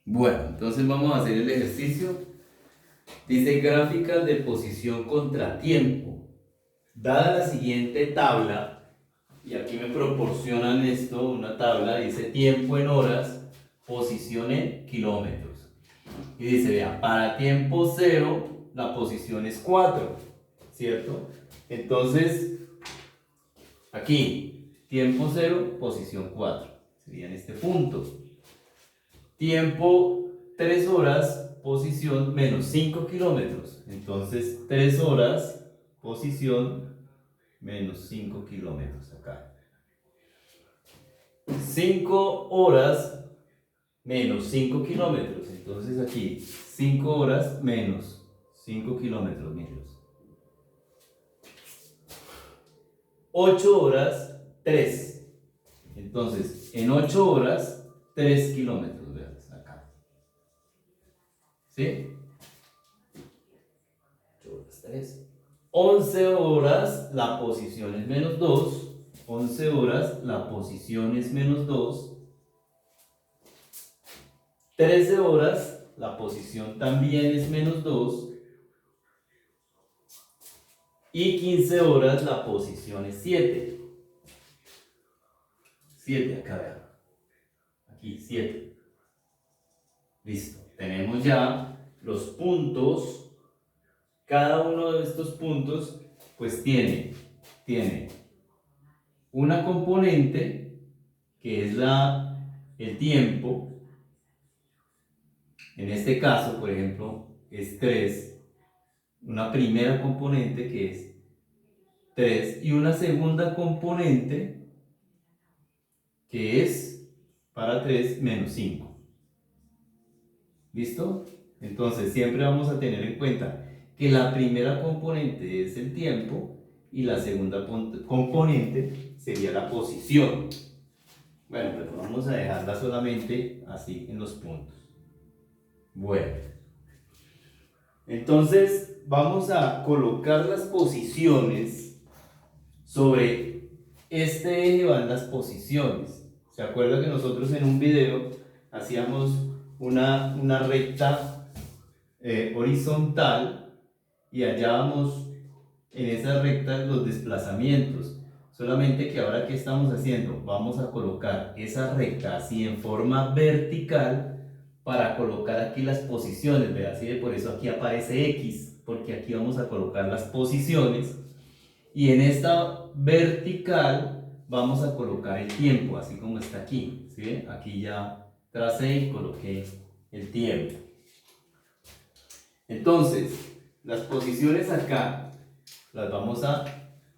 Bueno, entonces vamos a hacer el ejercicio. Dice gráficas de posición contra tiempo. Dada la siguiente tabla, y aquí me proporcionan esto, una tabla, dice tiempo en horas, posición en kilómetros. Y dice, vea, para tiempo cero, la posición es 4, ¿cierto? Entonces, aquí, tiempo cero, posición 4. Sería en este punto. Tiempo 3 horas, posición menos 5 kilómetros. Entonces 3 horas, posición menos 5 kilómetros acá. 5 horas menos 5 kilómetros. Entonces aquí 5 horas menos 5 kilómetros, mírenlos. 8 horas, 3. Entonces en 8 horas, 3 kilómetros. Vean acá. ¿Sí? 8 horas, 3. 11 horas, la posición es menos 2. 11 horas, la posición es menos 2. 13 horas, la posición también es menos 2. Y 15 horas, la posición es 7. 7 acá, vean. Aquí, 7. Listo. Tenemos ya los puntos. Cada uno de estos puntos, pues tiene una componente que es el tiempo. En este caso, por ejemplo, es 3, una primera componente que es 3 y una segunda componente que es para 3 menos 5. ¿Listo? Entonces siempre vamos a tener en cuenta que la primera componente es el tiempo y la segunda componente sería la posición. Bueno, pero vamos a dejarla solamente así en los puntos. Bueno. Entonces vamos a colocar las posiciones sobre este eje, van las posiciones. ¿Se acuerda que nosotros en un video hacíamos una recta horizontal y hallábamos en esa recta los desplazamientos? Solamente que ahora, ¿qué estamos haciendo? Vamos a colocar esa recta así en forma vertical para colocar aquí las posiciones, ¿verdad? Así de por eso aquí aparece X, porque aquí vamos a colocar las posiciones. Y en esta vertical vamos a colocar el tiempo, así como está aquí, ¿sí ven? Aquí ya tracé y coloqué el tiempo. Entonces, las posiciones acá las vamos a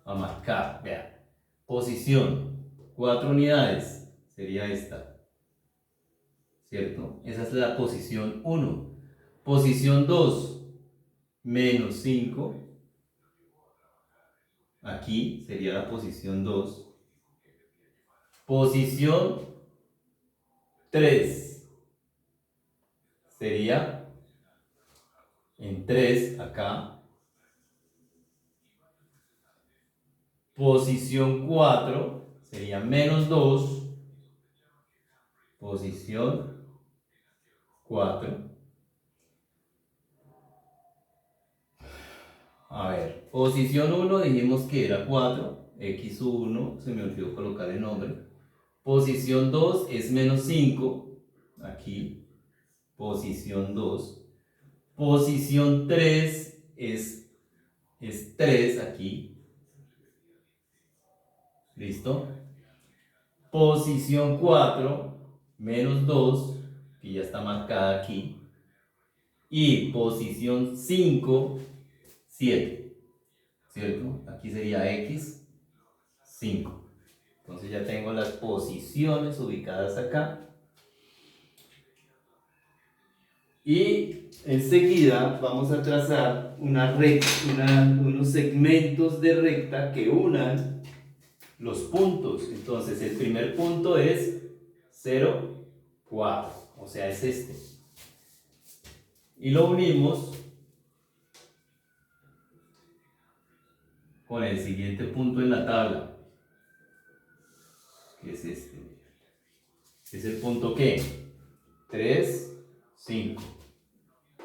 marcar, vean. Posición, 4 unidades, sería esta, ¿cierto? Esa es la posición 1. Posición 2, menos 5. Aquí sería la posición 2. Posición 3 sería en 3 acá. Posición 4 sería menos 2. Posición 4. A ver, posición 1 dijimos que era 4. X1, se me olvidó colocar el nombre. Posición 2 es menos 5. Aquí, posición 2. Posición 3 es 3 aquí. ¿Listo? Posición 4, menos 2, que ya está marcada aquí. Y posición 5, 7. ¿Cierto? Aquí sería X, 5. Entonces ya tengo las posiciones ubicadas acá. Y enseguida vamos a trazar unos segmentos de recta que unan los puntos. Entonces el primer punto es 0, 4, o sea, es este. Y lo unimos con el siguiente punto en la tabla, que es este. Es el punto ¿qué? 3, 5.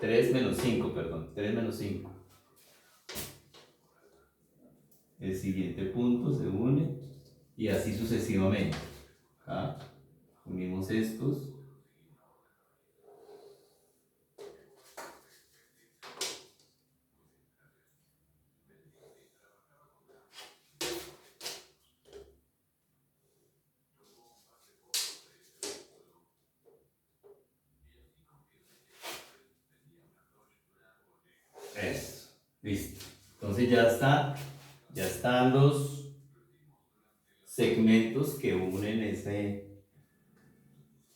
3 menos 5, perdón. 3 menos 5. El siguiente punto se une y así sucesivamente. ¿Ah? Unimos estos. Eso. Listo. Entonces ya están los segmentos que unen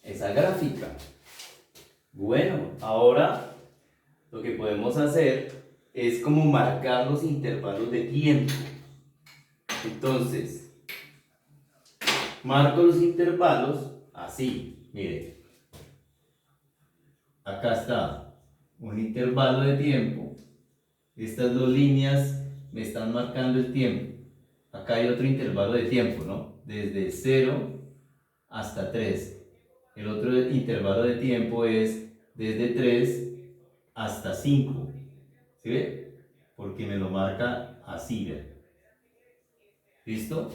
esa gráfica. Bueno, ahora lo que podemos hacer es como marcar los intervalos de tiempo. Entonces, marco los intervalos así, mire. Acá está un intervalo de tiempo. Estas dos líneas me están marcando el tiempo. Acá hay otro intervalo de tiempo, ¿no? Desde 0 hasta 3. El otro intervalo de tiempo es desde 3 hasta 5. ¿Sí ve? Porque me lo marca así, ¿ve? ¿Listo?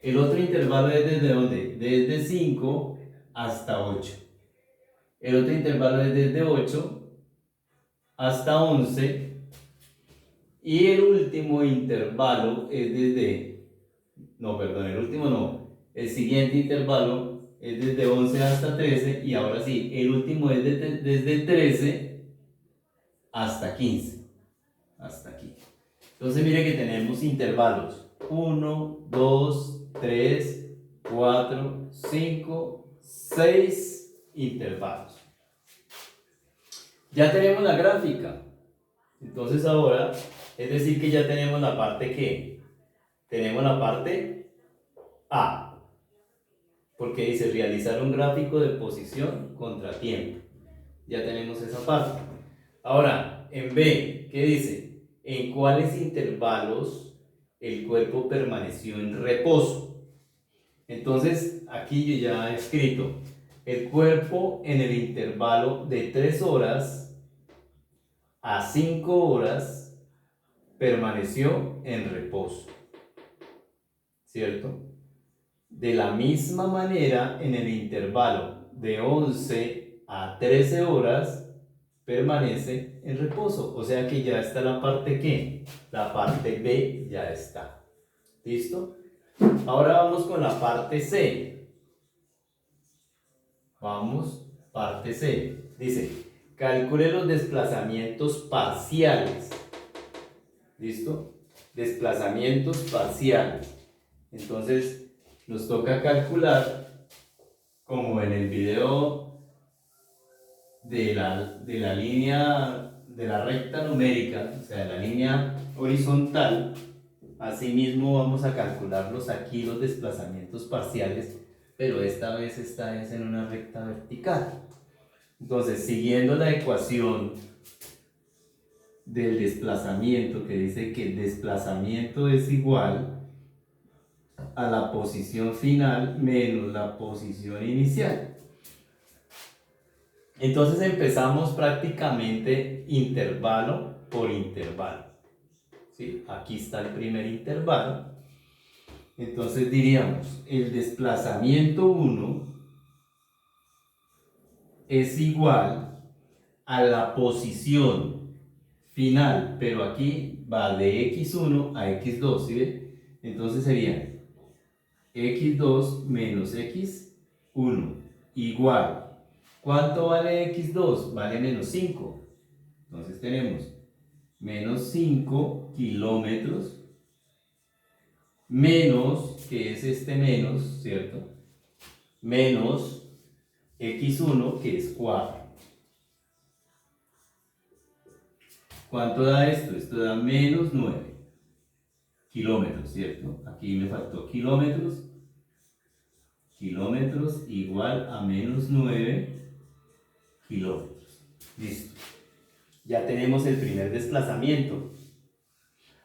El otro intervalo es desde ¿dónde? Desde 5 hasta 8. El otro intervalo es desde 8 hasta 11. Y el último intervalo es desde... No, perdón, el último no. El siguiente intervalo es desde 11 hasta 13. Y ahora sí, el último es desde 13 hasta 15. Hasta aquí. Entonces mire que tenemos intervalos 1, 2, 3, 4, 5, 6 intervalos. Ya tenemos la gráfica. Entonces ahora, es decir que ya tenemos la parte ¿qué? Tenemos la parte A. Porque dice realizar un gráfico de posición contra tiempo. Ya tenemos esa parte. Ahora, en B, ¿qué dice? ¿En cuáles intervalos el cuerpo permaneció en reposo? Entonces, aquí yo ya he escrito, el cuerpo en el intervalo de 3 horas a 5 horas permaneció en reposo, ¿cierto? De la misma manera, en el intervalo de 11 a 13 horas permanece en reposo. O sea que ya está la parte ¿qué? La parte B ya está. ¿Listo? Ahora vamos con la parte C. Vamos, parte C. Dice, calcule los desplazamientos parciales. ¿Listo? Desplazamientos parciales. Entonces, nos toca calcular, como en el video de la línea, de la recta numérica, o sea, de la línea horizontal. Asimismo, vamos a calcularlos aquí, los desplazamientos parciales, pero esta vez esta es en una recta vertical. Entonces, siguiendo la ecuación del desplazamiento, que dice que el desplazamiento es igual a la posición final menos la posición inicial. Entonces empezamos prácticamente intervalo por intervalo. ¿Sí? Aquí está el primer intervalo. Entonces diríamos, el desplazamiento 1 es igual a la posición final, pero aquí va de x1 a x2, ¿sí ve? Entonces sería x2 menos x1 igual. ¿Cuánto vale x2? Vale menos 5. Entonces tenemos menos 5 kilómetros menos, que es este menos, ¿cierto? Menos x1, que es 4. ¿Cuánto da esto? Esto da menos 9 kilómetros, ¿cierto? Aquí me faltó kilómetros. Kilómetros igual a menos 9 kilómetros. Listo. Ya tenemos el primer desplazamiento.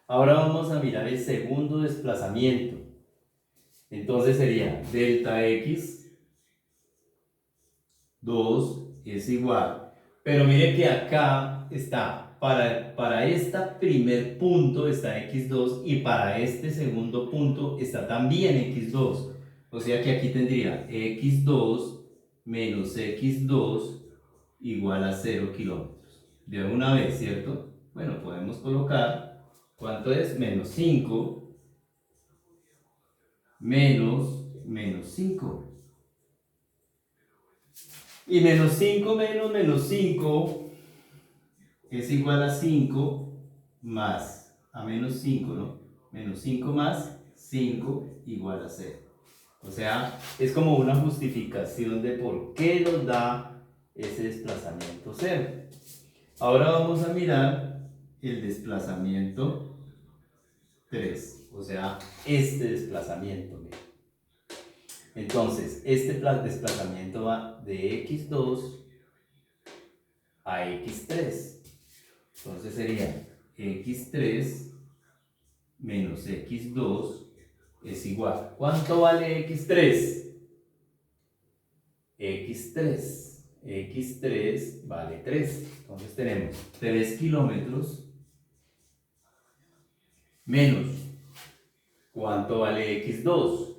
Ahora vamos a mirar el segundo desplazamiento. Entonces sería delta x 2 es igual. Pero mire que acá está, para este primer punto está x2 y para este segundo punto está también x2. O sea que aquí tendría x2 menos x2 igual a 0 kilómetros. De una vez, ¿cierto? Bueno, podemos colocar, ¿cuánto es? Menos 5 menos 5. Y menos 5 menos 5 es igual a 5 más, a menos 5, ¿no? Menos 5 más 5 igual a 0. O sea, es como una justificación de por qué nos da ese desplazamiento 0. Ahora vamos a mirar el desplazamiento 3, o sea, este desplazamiento. Entonces, este desplazamiento va de x2 a x3. Entonces sería x3 menos x2 es igual. ¿Cuánto vale x3? x3 vale 3. Entonces tenemos 3 kilómetros menos. ¿Cuánto vale x2?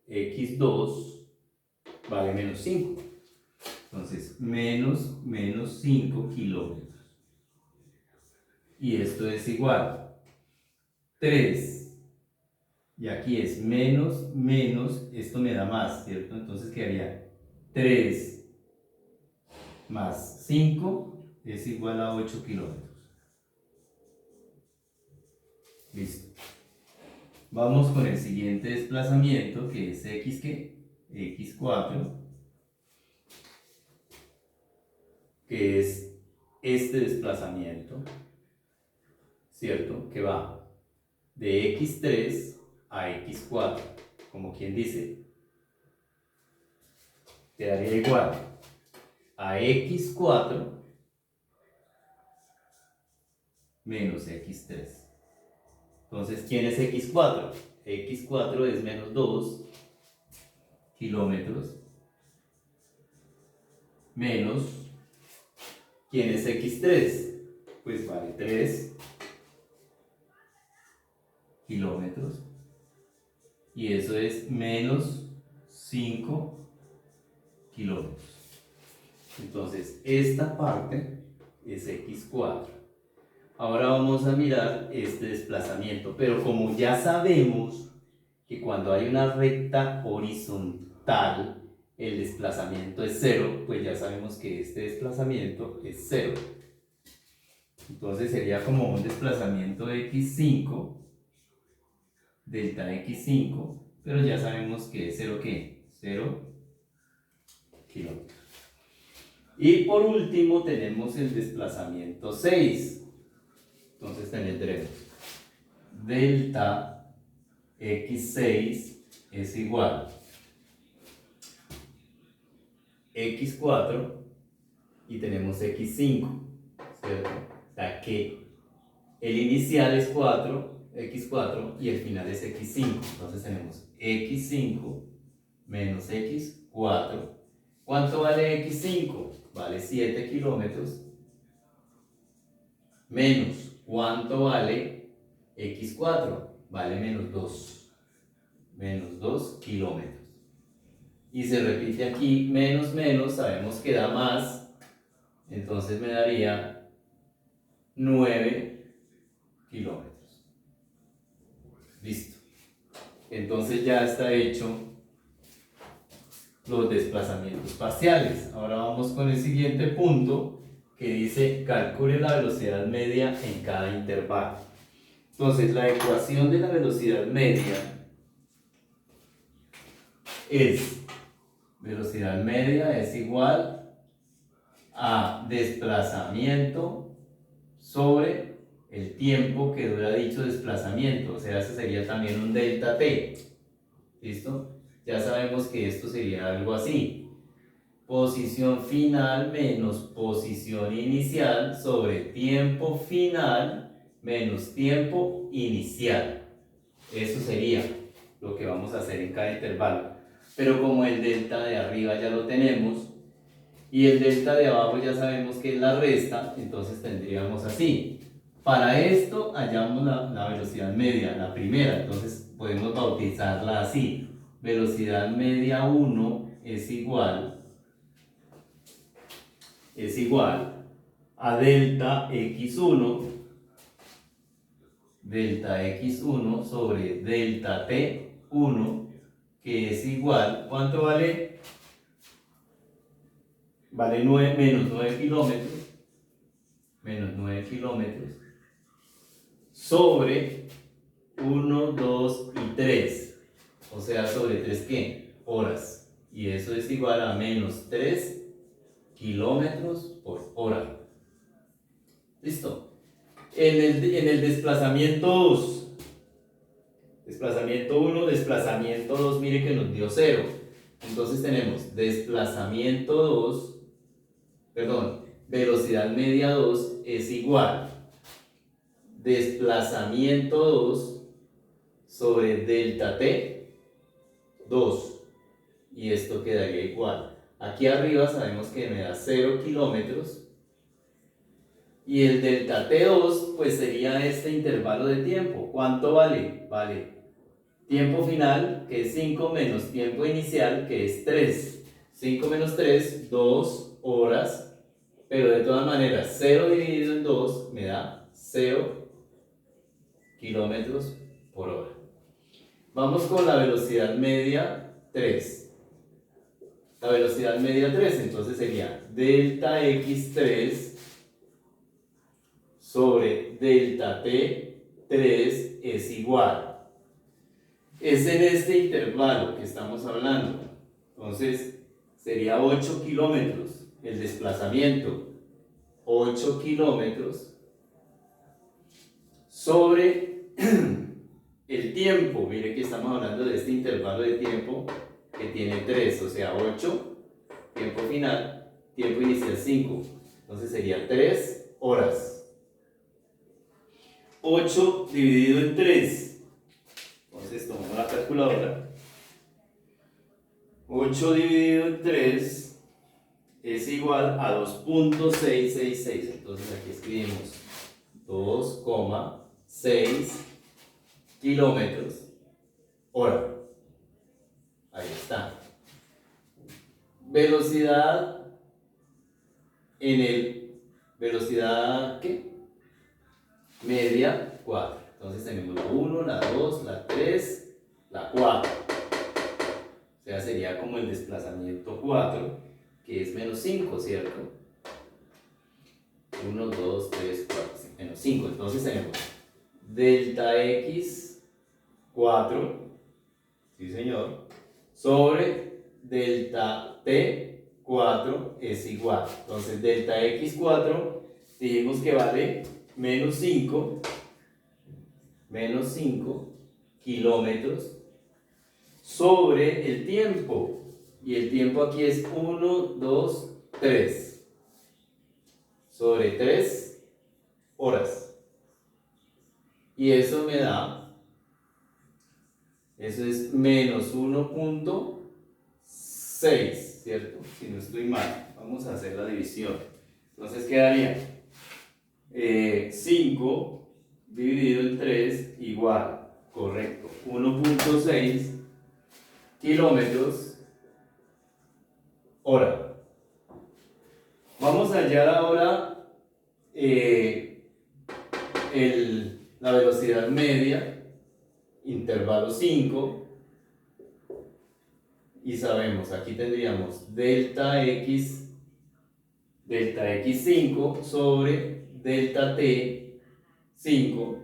x2 vale menos 5. Entonces, menos 5 kilómetros. Y esto es igual. 3. Y aquí es menos, esto me da más, ¿cierto? Entonces quedaría 3 más 5 es igual a 8 kilómetros. Listo. Vamos con el siguiente desplazamiento, que es x, ¿qué? x4, que es este desplazamiento, ¿cierto? Que va de x3 a x4, como quien dice, quedaría igual a x4 menos x3. Entonces, ¿quién es x4? x4 es menos 2 kilómetros menos, ¿quién es x3? Pues vale 3 kilómetros y eso es menos 5 kilómetros. Entonces, esta parte es x4. Ahora vamos a mirar este desplazamiento, pero como ya sabemos que cuando hay una recta horizontal el desplazamiento es 0, pues ya sabemos que este desplazamiento es 0. Entonces sería como un desplazamiento de x5, delta x5, pero ya sabemos que es 0, ¿qué? 0 kilómetros. Y por último tenemos el desplazamiento 6. Entonces tendremos delta x6 es igual x4 y tenemos x5, ¿cierto? O sea que el inicial es 4, x4 y el final es x5. Entonces tenemos x5 menos x4. ¿Cuánto vale x5? Vale 7 kilómetros. Menos, ¿cuánto vale x4? Vale menos 2. Menos 2 kilómetros. Y se repite aquí, menos, sabemos que da más. Entonces me daría 9 kilómetros. Listo. Entonces ya está hecho los desplazamientos parciales. Ahora vamos con el siguiente punto que dice calcule la velocidad media en cada intervalo. Entonces la ecuación de la velocidad media es velocidad media es igual a desplazamiento sobre el tiempo que dura dicho desplazamiento, o sea, ese sería también un delta t. ¿Listo? Ya sabemos que esto sería algo así: posición final menos posición inicial sobre tiempo final menos tiempo inicial. Eso sería lo que vamos a hacer en cada intervalo. Pero como el delta de arriba ya lo tenemos, Y el delta de abajo ya sabemos que es la resta, entonces tendríamos así. Para esto hallamos la velocidad media, la primera, entonces podemos bautizarla así. Velocidad media 1 es igual a delta x1 sobre delta t1, que es igual, ¿cuánto vale? Vale menos 9 kilómetros, sobre 1, 2 y 3, o sea, sobre 3 ¿qué? Horas, y eso es igual a menos 3 kilómetros por hora. ¿Listo? En el desplazamiento 2, desplazamiento 1, desplazamiento 2, mire que nos dio 0. Entonces tenemos desplazamiento 2, perdón, velocidad media 2 es igual desplazamiento 2 sobre delta t 2, y esto quedaría igual. Aquí arriba sabemos que me da 0 kilómetros, y el delta t2 pues sería este intervalo de tiempo. ¿Cuánto vale? Vale tiempo final, que es 5, menos tiempo inicial, que es 3. 5 menos 3, 2 horas, pero de todas maneras 0 dividido en 2 me da 0 kilómetros por hora. Vamos con la velocidad media 3. La velocidad media 3, entonces sería delta x3 sobre delta t3 es igual. Es en este intervalo que estamos hablando. Entonces sería 8 kilómetros el desplazamiento. 8 kilómetros sobre el tiempo. Mire que estamos hablando de este intervalo de tiempo que tiene 3, o sea 8, tiempo final, tiempo inicial 5. Entonces sería 3 horas. 8 dividido en 3. Entonces tomamos la calculadora. 8 dividido en 3 es igual a 2.666. Entonces aquí escribimos 2,6 kilómetros hora. Ahí está. Velocidad velocidad ¿qué? Media 4. Entonces tenemos la 1, la 2, la 3, la 4. O sea, sería como el desplazamiento 4, que es menos 5, ¿cierto? 1, 2, 3, 4, menos 5. Entonces tenemos delta x 4, sí señor, sobre delta t 4 es igual. Entonces delta x 4 dijimos que vale menos 5 kilómetros sobre el tiempo, y el tiempo aquí es 1, 2, 3, sobre 3 horas, y eso me da, eso es menos 1.6, ¿cierto? Si no estoy mal, vamos a hacer la división. Entonces quedaría 5 dividido en 3 igual, correcto, 1.6 kilómetros hora. Vamos a hallar ahora la velocidad media, intervalo 5, y sabemos, aquí tendríamos delta x5 sobre delta t5,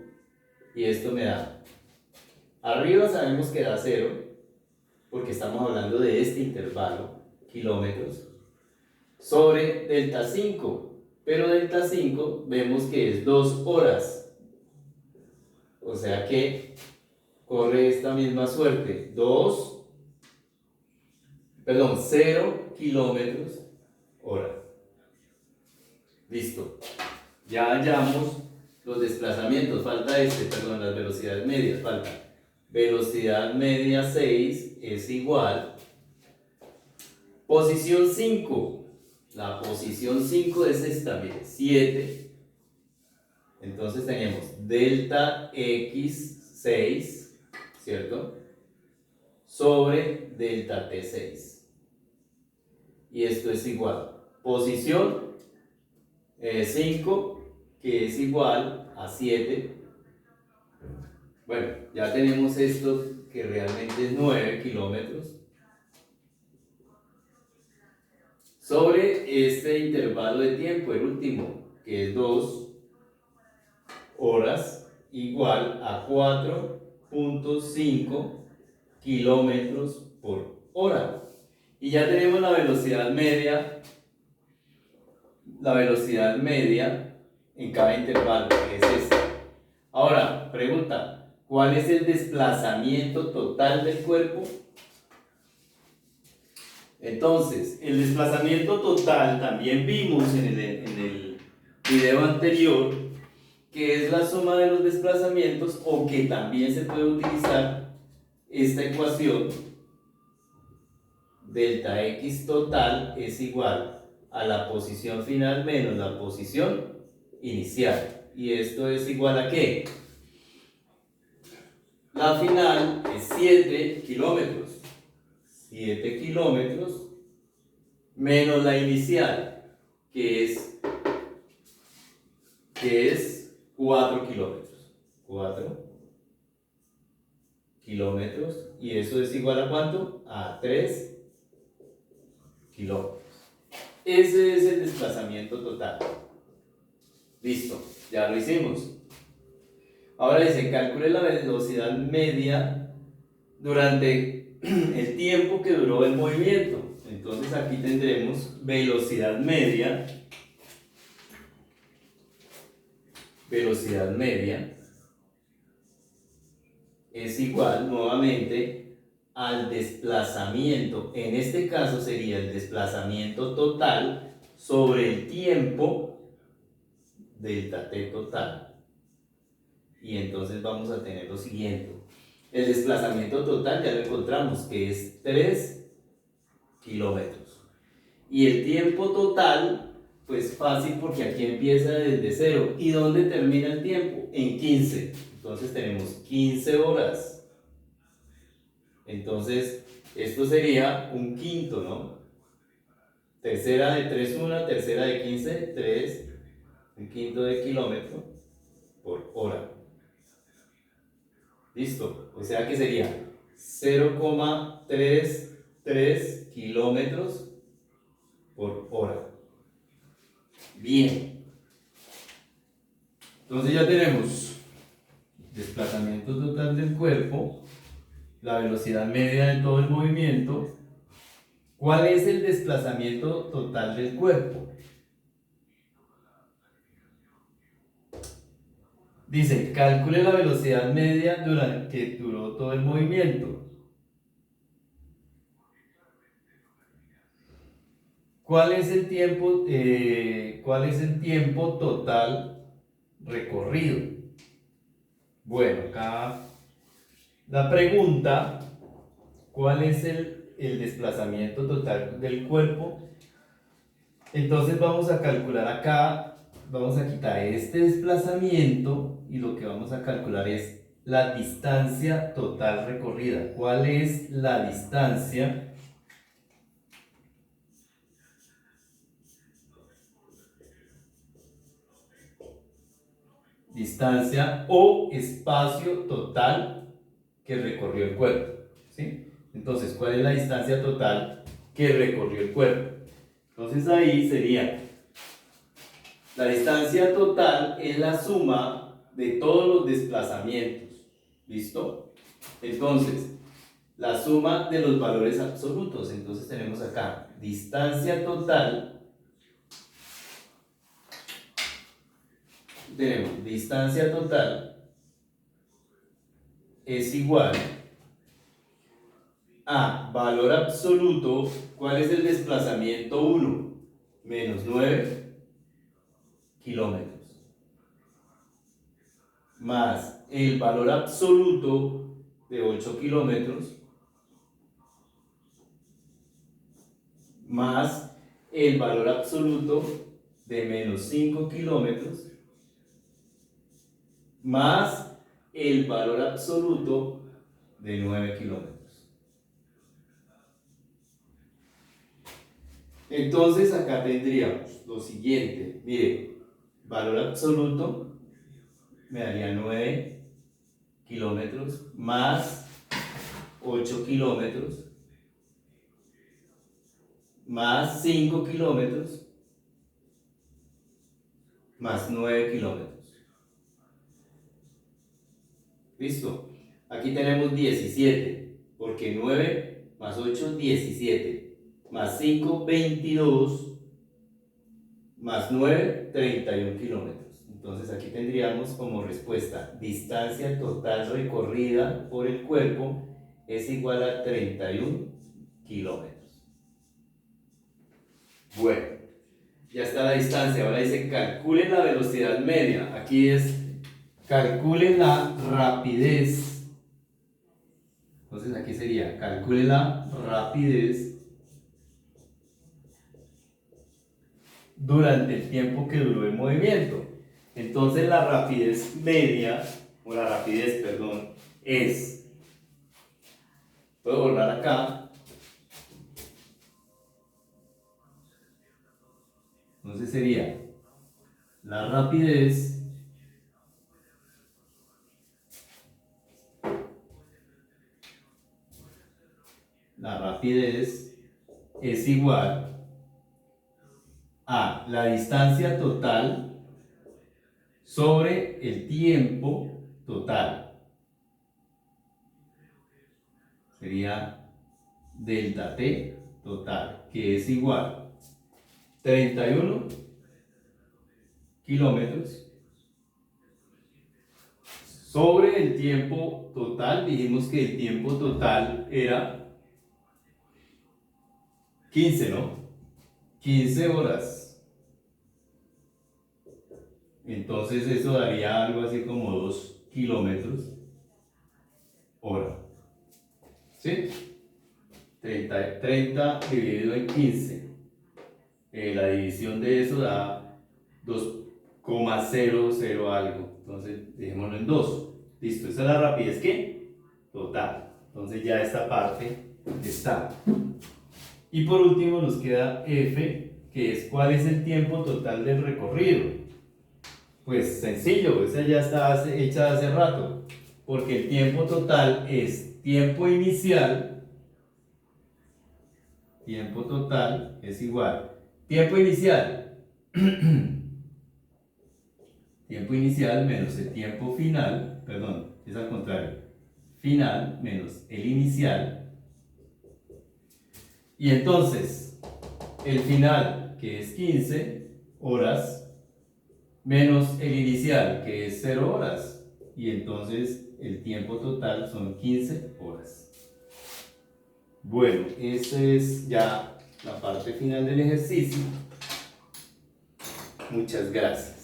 y esto me da, arriba sabemos que da 0, porque estamos hablando de este intervalo, kilómetros, sobre delta 5, pero delta 5 vemos que es 2 horas, o sea que corre esta misma suerte, 0 kilómetros hora. Listo, ya hallamos los desplazamientos, falta las velocidades medias, falta velocidad media 6 es igual, posición 5, La posición 5 es esta, miren, 7. Entonces tenemos delta x6, ¿cierto? Sobre delta t6. Y esto es igual. Posición 5, que es igual a 7. Bueno, ya tenemos esto que realmente es 9 kilómetros. Sobre este intervalo de tiempo, el último, que es 2 horas, igual a 4.5 kilómetros por hora. Y ya tenemos la velocidad media en cada intervalo, que es esta. Ahora, pregunta, ¿cuál es el desplazamiento total del cuerpo? Entonces, el desplazamiento total también vimos en el video anterior, que es la suma de los desplazamientos, o que también se puede utilizar esta ecuación, delta x total es igual a la posición final menos la posición inicial. ¿Y esto es igual a qué? La final es 7 kilómetros. 7 kilómetros menos la inicial, que es 4 kilómetros. 4 kilómetros. ¿Y eso es igual a cuánto? A 3 kilómetros. Ese es el desplazamiento total. Listo, ya lo hicimos. Ahora dice, calcule la velocidad media durante el tiempo que duró el movimiento. Entonces aquí tendremos velocidad media. Velocidad media es igual nuevamente al desplazamiento. En este caso sería el desplazamiento total sobre el tiempo delta t total. Y entonces vamos a tener lo siguiente. El desplazamiento total ya lo encontramos, que es 3 kilómetros. Y el tiempo total, pues fácil porque aquí empieza desde 0. ¿Y dónde termina el tiempo? En 15. Entonces tenemos 15 horas. Entonces, esto sería un quinto, ¿no? Tercera de 3, 1, tercera de 15, 3, un quinto de kilómetro por hora. Listo, o sea que sería 0,33 kilómetros por hora. Bien. Entonces ya tenemos desplazamiento total del cuerpo, la velocidad media de todo el movimiento. ¿Cuál es el desplazamiento total del cuerpo? Dice, calcule la velocidad media durante que duró todo el movimiento. ¿Cuál es el tiempo total recorrido? Bueno, acá la pregunta, ¿cuál es el desplazamiento total del cuerpo? Entonces vamos a calcular acá, vamos a quitar este desplazamiento y lo que vamos a calcular es la distancia total recorrida. ¿Cuál es la distancia? Distancia o espacio total que recorrió el cuerpo, ¿sí? Entonces, ¿cuál es la distancia total que recorrió el cuerpo? Entonces ahí sería, la distancia total es la suma de todos los desplazamientos, ¿listo? Entonces, la suma de los valores absolutos. Entonces tenemos acá, distancia total, tenemos distancia total es igual a valor absoluto. ¿Cuál es el desplazamiento 1? Menos 9 kilómetros. Más el valor absoluto de 8 kilómetros. Más el valor absoluto de menos 5 kilómetros más el valor absoluto de 9 kilómetros. Entonces acá tendríamos lo siguiente, mire, valor absoluto me daría 9 kilómetros más 8 kilómetros más 5 kilómetros más 9 kilómetros. ¿Listo? Aquí tenemos 17, porque 9 más 8, 17, más 5, 22, más 9, 31 kilómetros. Entonces aquí tendríamos como respuesta, distancia total recorrida por el cuerpo es igual a 31 kilómetros. Bueno, ya está la distancia. Ahora dice calculen la velocidad media. Aquí es calculen la rapidez. Entonces aquí sería calculen la rapidez durante el tiempo que duró el movimiento. Entonces la rapidez media, o la rapidez, perdón, es, puedo borrar acá, entonces sería la rapidez es igual a la distancia total sobre el tiempo total. Sería delta t total, que es igual a 31 kilómetros sobre el tiempo total. Dijimos que el tiempo total era 15, ¿no? 15 horas. Entonces eso daría algo así como 2 kilómetros hora. ¿Sí? 30 dividido en 15. La división de eso da 2,00 algo. Entonces dejémoslo en 2. Listo, esa es la rapidez ¿qué? Total. Entonces ya esta parte está. Y por último nos queda F, que es cuál es el tiempo total del recorrido. Pues sencillo, esa ya está hecha hace rato, porque el tiempo total es tiempo inicial es igual, tiempo inicial, tiempo inicial menos el tiempo final, perdón, es al contrario, final menos el inicial, y entonces el final, que es 15 horas, menos el inicial, que es 0 horas, y entonces el tiempo total son 15 horas. Bueno, esta es ya la parte final del ejercicio. Muchas gracias.